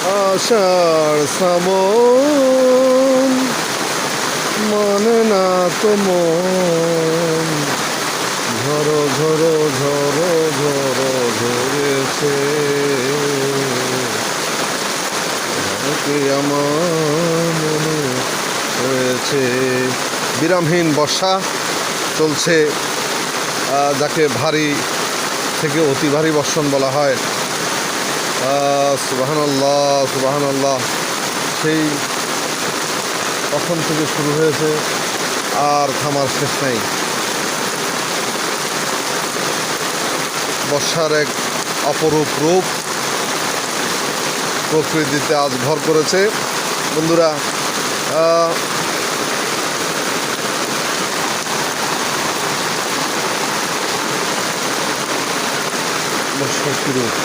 আষাঢ় শ্রাবণ মানে না তো মন, ঝড়ো ঝড়ো ঝড়ো ঝড়ো ঝরেছে, কি আমার মনে হয়েছে। বিরামহীন বর্ষা চলছে, যাকে ভারী থেকে অতি ভারী বর্ষণ বলা হয়। সুবহানাল্লাহ সুবহানাল্লাহ, সেই কখন থেকে শুরু হয়েছে আর থামার শেষ নাই। বর্ষার এক অপরূপ রূপ প্রকৃতিতে আজ ভর করেছে। বন্ধুরা, বর্ষার কি রূপ!